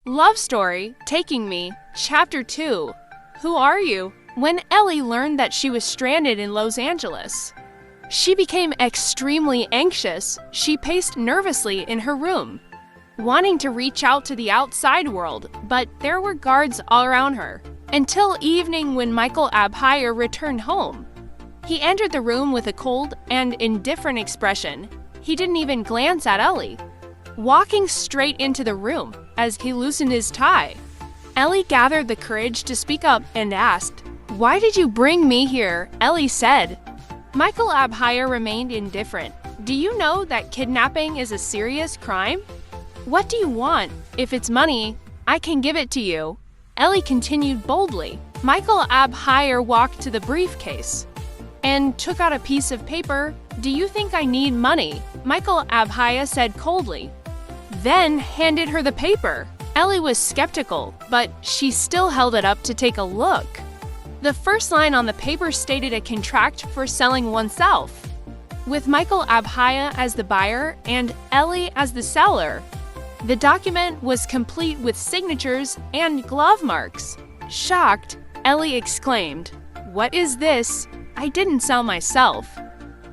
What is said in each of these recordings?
Love Story, Taking Me, Chapter 2. Who are you? When Ellie learned that she was stranded in Los Angeles, she became extremely anxious. She paced nervously in her room, wanting to reach out to the outside world, but there were guards all around her. Until evening when Michael Abhaya returned home. He entered the room with a cold and indifferent expression. He didn't even glance at Ellie, walking straight into the room as he loosened his tie. Ellie gathered the courage to speak up and asked, "Why did you bring me here?" Ellie said. Michael Abhaya remained indifferent. "Do you know that kidnapping is a serious crime? What do you want? If it's money, I can give it to you." Ellie continued boldly. Michael Abhaya walked to the briefcase and took out a piece of paper. "Do you think I need money?" Michael Abhaya said coldly, then handed her the paper. Ellie was skeptical, but she still held it up to take a look. The first line on the paper stated a contract for selling oneself, with Michael Abhaya as the buyer and Ellie as the seller. The document was complete with signatures and glove marks. Shocked, Ellie exclaimed, "What is this? I didn't sell myself."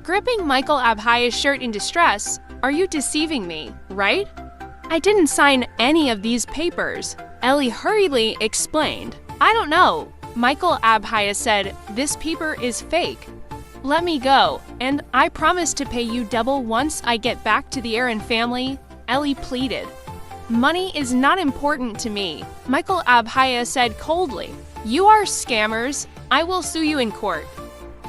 Gripping Michael Abhaya's shirt in distress, "Are you deceiving me, right? I didn't sign any of these papers." Ellie hurriedly explained, "I don't know." Michael Abhaya said, "This paper is fake. Let me go, and I promise to pay you double once I get back to the Aaron family." Ellie pleaded. "Money is not important to me," Michael Abhaya said coldly. "You are scammers. I will sue you in court."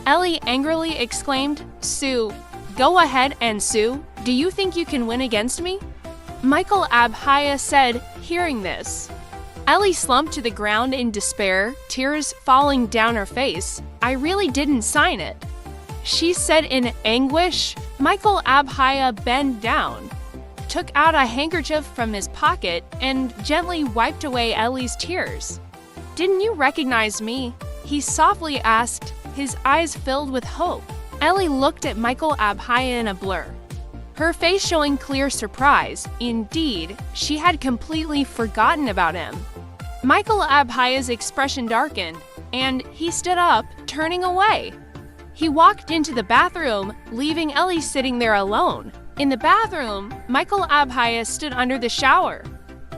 Ellie angrily exclaimed, "Sue? Go ahead and sue. Do you think you can win against me?" Michael Abhaya said, hearing this. Ellie slumped to the ground in despair, tears falling down her face. "I really didn't sign it," she said in anguish. Michael Abhaya bent down, took out a handkerchief from his pocket, and gently wiped away Ellie's tears. "Didn't you recognize me?" he softly asked, his eyes filled with hope. Ellie looked at Michael Abhaya in a blur, her face showing clear surprise. Indeed, she had completely forgotten about him. Michael Abhaya's expression darkened, and he stood up, turning away. He walked into the bathroom, leaving Ellie sitting there alone. In the bathroom, Michael Abhaya stood under the shower.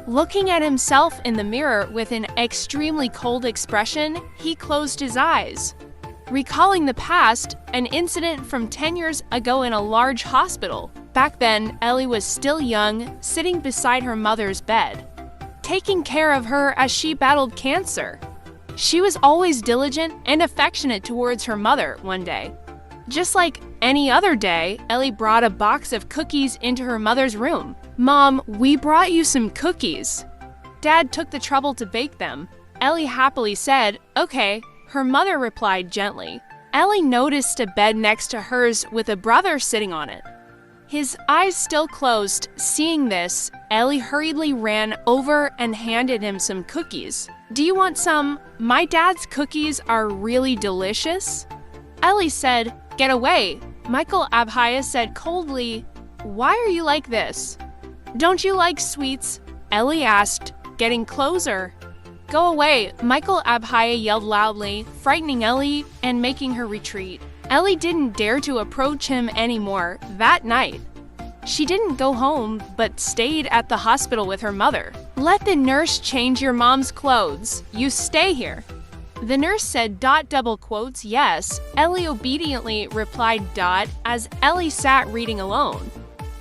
Looking at himself in the mirror with an extremely cold expression, he closed his eyes, recalling the past, an incident from 10 years ago in a large hospital. Back then, Ellie was still young, sitting beside her mother's bed, taking care of her as she battled cancer. She was always diligent and affectionate towards her mother. One day, just like any other day, Ellie brought a box of cookies into her mother's room. "Mom, we brought you some cookies. Dad took the trouble to bake them." Ellie happily said, "Okay." Her mother replied gently. Ellie noticed a bed next to hers with a brother sitting on it, his eyes still closed. Seeing this, Ellie hurriedly ran over and handed him some cookies. "Do you want some? My dad's cookies are really delicious." Ellie said, "Get away." Michael Abhaya said coldly, "Why are you like this? Don't you like sweets?" Ellie asked, getting closer. "Go away," Michael Abhaya yelled loudly, frightening Ellie and making her retreat. Ellie didn't dare to approach him anymore that night. She didn't go home, but stayed at the hospital with her mother. "Let the nurse change your mom's clothes. You stay here." The nurse said, double quotes, "Yes." Ellie obediently replied, as Ellie sat reading alone.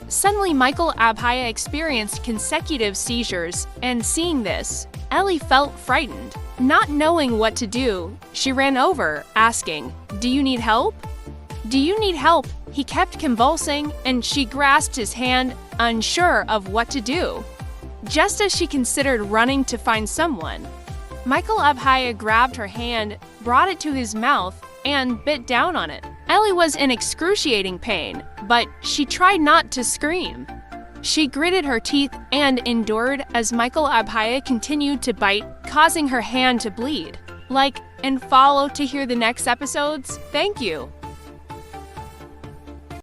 Suddenly, Michael Abhaya experienced consecutive seizures, and seeing this, Ellie felt frightened. Not knowing what to do, she ran over, asking, "Do you need help? Do you need help?" He kept convulsing, and she grasped his hand, unsure of what to do. Just as she considered running to find someone, Michael Abhaya grabbed her hand, brought it to his mouth, and bit down on it. Ellie was in excruciating pain, but she tried not to scream. She gritted her teeth and endured as Michael Abhaya continued to bite, causing her hand to bleed. Like and follow to hear the next episodes. Thank you.